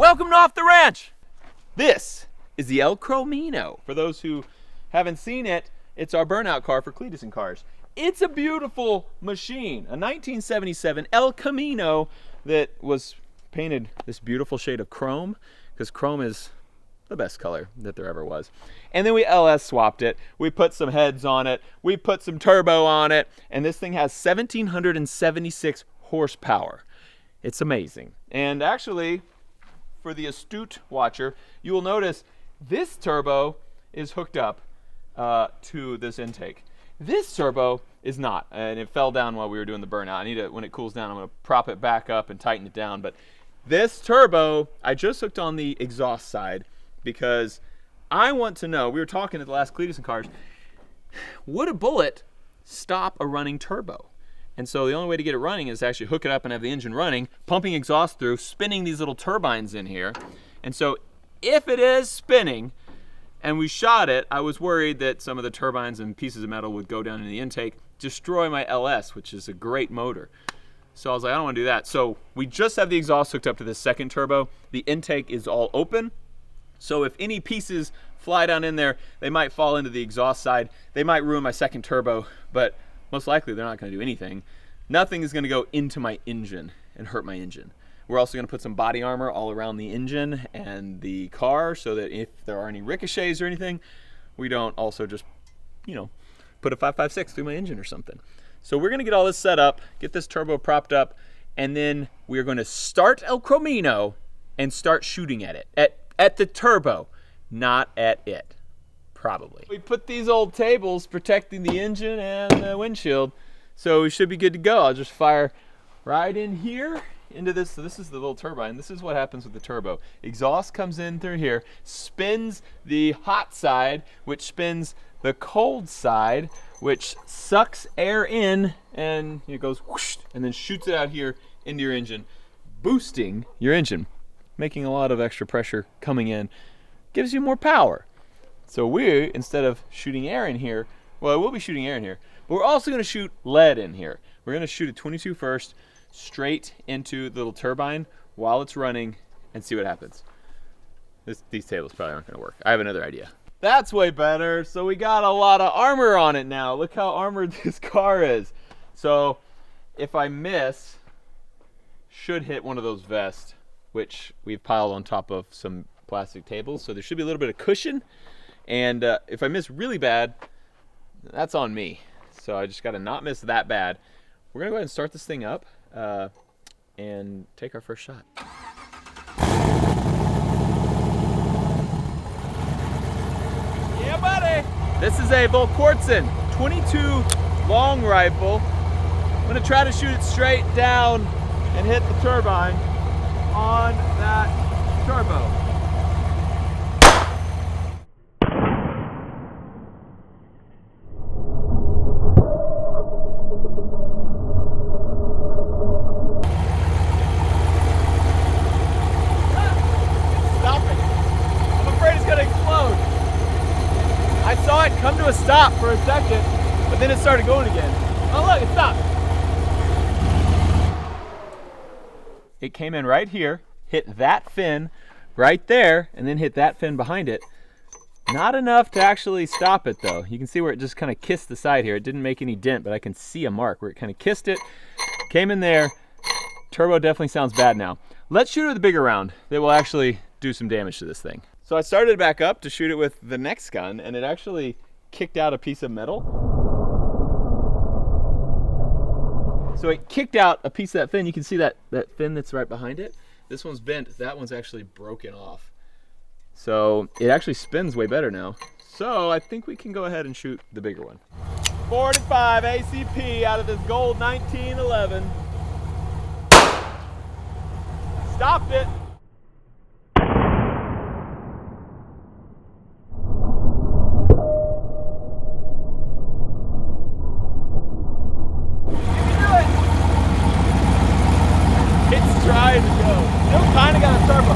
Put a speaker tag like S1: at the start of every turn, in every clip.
S1: Welcome to Off the Ranch. This is the El Chromino. For those who haven't seen it, it's our burnout car for Cletus and cars. It's a beautiful machine, a 1977 El Camino that was painted this beautiful shade of chrome, because chrome is the best color that there ever was. And then we LS swapped it. We put some heads on it. We put some turbo on it. And this thing has 1,776 horsepower. It's amazing. And actually, for the astute watcher, you will notice this turbo is hooked up to this intake. This turbo is not, and it fell down while we were doing the burnout. I need to, when it cools down, I'm going to prop it back up and tighten it down. But this turbo, I just hooked on the exhaust side because I want to know, we were talking at the last Cletus and Cars, would a bullet stop a running turbo? And so the only way to get it running is to actually hook it up and have the engine running, pumping exhaust through, spinning these little turbines in here. And so if it is spinning and we shot it, I was worried that some of the turbines and pieces of metal would go down in the intake, destroy my LS, which is a great motor. So I was like, I don't want to do that. So we just have the exhaust hooked up to this second turbo. The intake is all open. So if any pieces fly down in there, they might fall into the exhaust side. They might ruin my second turbo, but most likely they're not going to do anything. Nothing is going to go into my engine and hurt my engine. We're also going to put some body armor all around the engine and the car so that if there are any ricochets or anything, we don't also just, put a 5.56 through my engine or something. So we're going to get all this set up, get this turbo propped up, and then we're going to start El Chromino and start shooting at it. At the turbo, not at it. Probably. We put these old tables protecting the engine and the windshield, so we should be good to go. I'll just fire right in here into this. So this is the little turbine. This is what happens with the turbo. Exhaust comes in through here, spins the hot side, which spins the cold side, which sucks air in, and it goes whoosh, and then shoots it out here into your engine, boosting your engine, making a lot of extra pressure coming in, gives you more power. So we, instead of shooting air in here, well, we'll be shooting air in here, but we're also going to shoot lead in here. We're going to shoot a 22 first straight into the little turbine while it's running and see what happens. These tables probably aren't going to work. I have another idea. That's way better. So we got a lot of armor on it now. Look how armored this car is. So if I miss, should hit one of those vests, which we've piled on top of some plastic tables. So there should be a little bit of cushion. And if I miss really bad, that's on me. So I just got to not miss that bad. We're going to go ahead and start this thing up and take our first shot. Yeah, buddy! This is a Volquartsen 22 long rifle. I'm going to try to shoot it straight down and hit the turbine on that turbo. Come to a stop for a second, but then it started going again. Oh look, it stopped. It came in right here, hit that fin right there, and then hit that fin behind it. Not enough to actually stop it though. You can see where it just kind of kissed the side here. It didn't make any dent, but I can see a mark where it kind of kissed it, came in there. Turbo definitely sounds bad now. Let's shoot it with a bigger round that will actually do some damage to this thing. So I started it back up to shoot it with the next gun, and it actually kicked out a piece of metal. So it kicked out a piece of that fin. You can see that fin that's right behind it. This one's bent. That one's actually broken off. So it actually spins way better now. So I think we can go ahead and shoot the bigger one. 45 ACP out of this gold 1911. Stopped it. Trying to go. Still kind of got a turbo.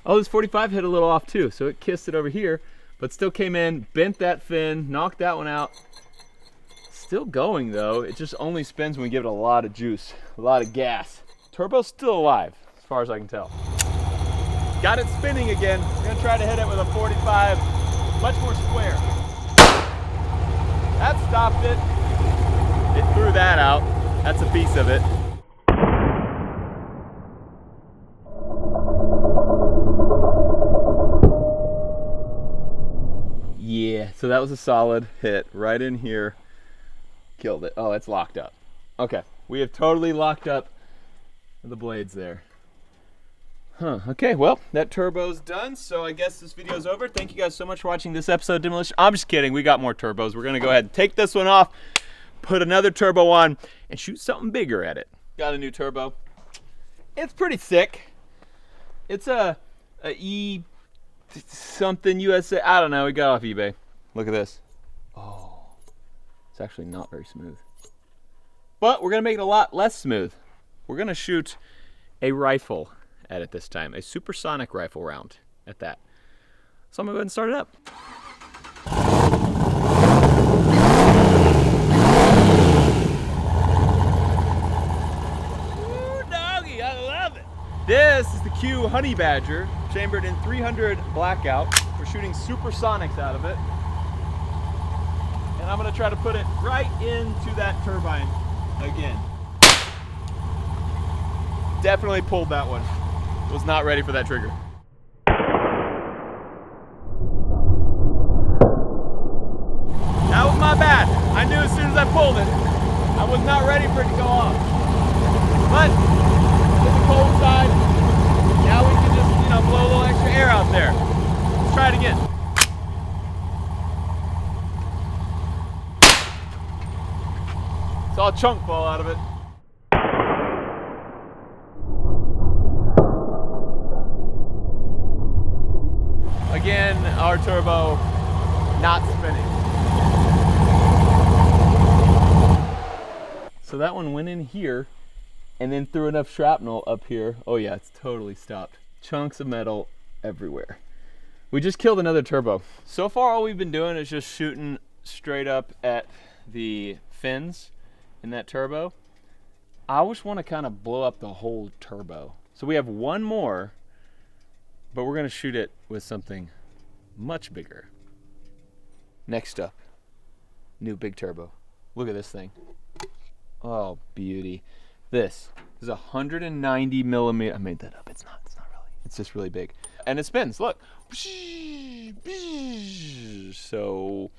S1: Oh, this 45 hit a little off too, so it kissed it over here, but still came in, bent that fin, knocked that one out. Still going though, it just only spins when we give it a lot of juice, a lot of gas. Turbo's still alive, as far as I can tell. Got it spinning again. We're gonna try to hit it with a 45, much more square. That stopped it. It threw that out. That's a piece of it. Yeah, so that was a solid hit right in here. Killed it. Oh, it's locked up. Okay, we have totally locked up the blades there. Huh, okay, well, that turbo's done, so I guess this video's over. Thank you guys so much for watching this episode of Demolition. I'm just kidding, we got more turbos. We're gonna go ahead and take this one off, put another turbo on, and shoot something bigger at it. Got a new turbo. It's pretty sick. It's a E something USA, I don't know, we got off eBay. Look at this. Oh, it's actually not very smooth. But we're gonna make it a lot less smooth. We're gonna shoot a rifle at it this time, a supersonic rifle round at that. So I'm gonna go ahead and start it up. Ooh, doggy, I love it. This is the Q Honey Badger, chambered in 300 blackout. We're shooting supersonics out of it. And I'm gonna try to put it right into that turbine again. Definitely pulled that one. Was not ready for that trigger. That was my bad. I knew as soon as I pulled it, I was not ready for it to go off. But it's the cold side. Now we can just, you know, blow a little extra air out there. Let's try it again. Saw a chunk fall out of it. Again, our turbo not spinning. So that one went in here and then threw enough shrapnel up here. Oh yeah, it's totally stopped. Chunks of metal everywhere. We just killed another turbo. So far all we've been doing is just shooting straight up at the fins in that turbo. I just want to kind of blow up the whole turbo. So we have one more, but we're gonna shoot it with something much bigger. Next up, new big turbo. Look at this thing. Oh, beauty. This is 190 millimeter. I made that up. It's not really. It's just really big. And it spins, look. So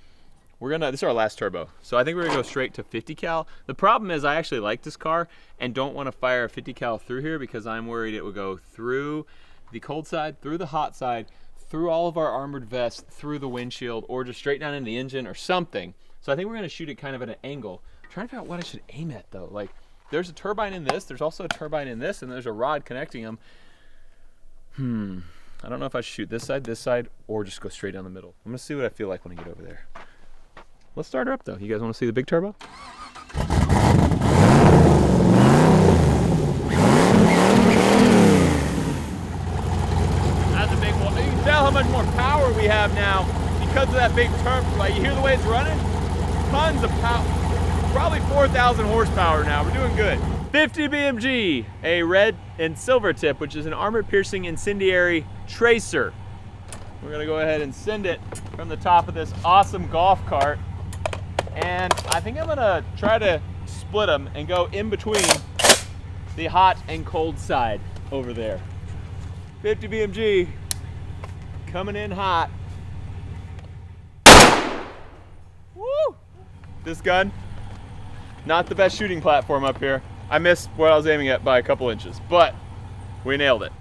S1: we're gonna, this is our last turbo. So I think we're gonna go straight to 50 cal. The problem is I actually like this car and don't wanna fire a 50 cal through here because I'm worried it would go through the cold side, through the hot side, through all of our armored vests, through the windshield, or just straight down into the engine or something. So I think we're gonna shoot it kind of at an angle. I'm trying to figure out what I should aim at though. Like, there's a turbine in this, there's also a turbine in this, and there's a rod connecting them. I don't know if I should shoot this side, or just go straight down the middle. I'm gonna see what I feel like when I get over there. Let's start her up though. You guys wanna see the big turbo? That's a big one. You can tell how much more power we have now because of that big turbo. Like, you hear the way it's running? Tons of power. Probably 4,000 horsepower now. We're doing good. 50 BMG, a red and silver tip, which is an armor-piercing incendiary tracer. We're gonna go ahead and send it from the top of this awesome golf cart. And I think I'm gonna try to split them and go in between the hot and cold side over there. 50 BMG, coming in hot. Woo! This gun, not the best shooting platform up here. I missed what I was aiming at by a couple inches, but we nailed it.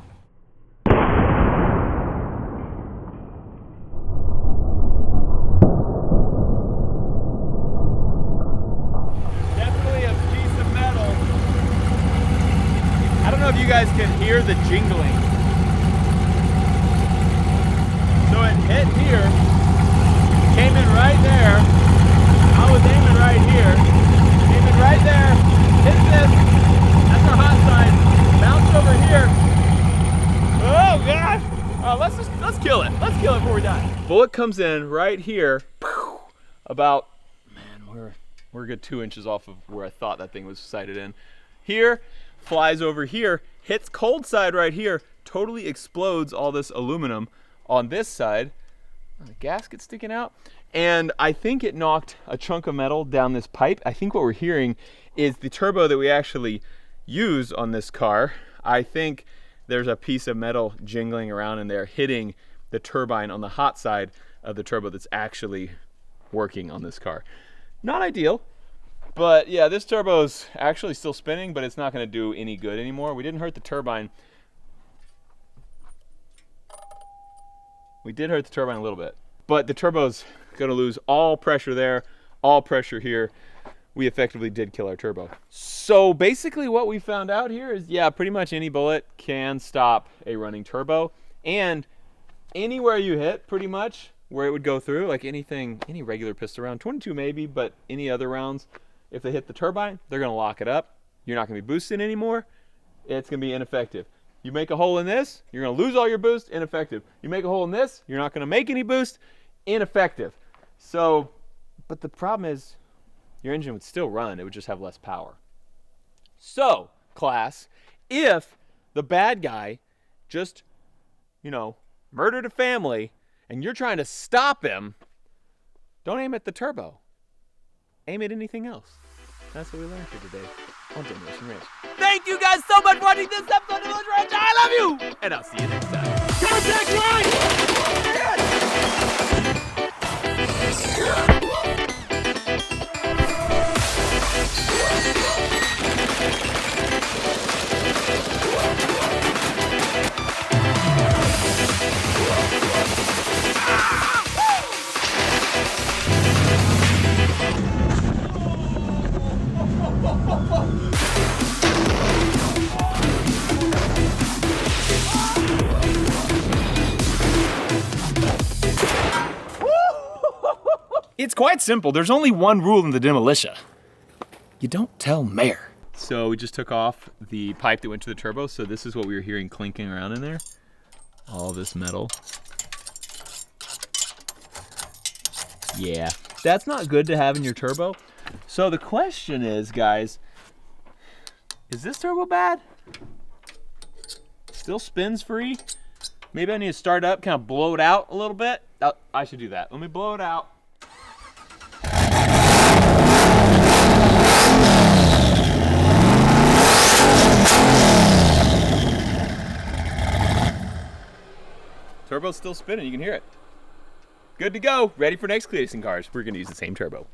S1: Definitely a piece of metal. I don't know if you guys can hear the jingling. So it hit here, came in right there. I was aiming right here, aiming right there, hit this, that's our hot side, bounced over here. Oh God, Let's kill it. Let's kill it before we die. Bullet comes in right here, about, man, we're a good 2 inches off of where I thought that thing was sighted in. Here, flies over here, hits cold side right here, totally explodes all this aluminum on this side. The gasket sticking out. And I think it knocked a chunk of metal down this pipe. I think what we're hearing is the turbo that we actually use on this car. I think there's a piece of metal jingling around in there, hitting the turbine on the hot side of the turbo that's actually working on this car. Not ideal, but yeah, this turbo's actually still spinning, but it's not gonna do any good anymore. We didn't hurt the turbine. We did hurt the turbine a little bit, but the turbo's gonna lose all pressure there, all pressure here. We effectively did kill our turbo. So basically what we found out here is, yeah, pretty much any bullet can stop a running turbo, and anywhere you hit, pretty much where it would go through, like anything, any regular pistol round, 22 maybe, but any other rounds, if they hit the turbine, they're gonna lock it up. You're not gonna be boosting anymore. It's gonna be ineffective. You make a hole in this, you're gonna lose all your boost, ineffective. You make a hole in this, you're not gonna make any boost, ineffective. So, but the problem is, your engine would still run, it would just have less power. So, class, if the bad guy just, murdered a family and you're trying to stop him, don't aim at the turbo. Aim at anything else. That's what we learned here today on Demolition Ranch. Thank you guys so much for watching this episode of Demolition Ranch. I love you! And I'll see you next time. Contact line!
S2: It's quite simple. There's only one rule in the demolition. You don't tell mayor.
S1: So we just took off the pipe that went to the turbo. So this is what we were hearing clinking around in there. All this metal. Yeah, that's not good to have in your turbo. So the question is, guys, is this turbo bad? Still spins free? Maybe I need to start up, kind of blow it out a little bit. I should do that. Let me blow it out. Turbo's still spinning, you can hear it. Good to go, ready for next Cleetus cars. We're gonna use the same turbo.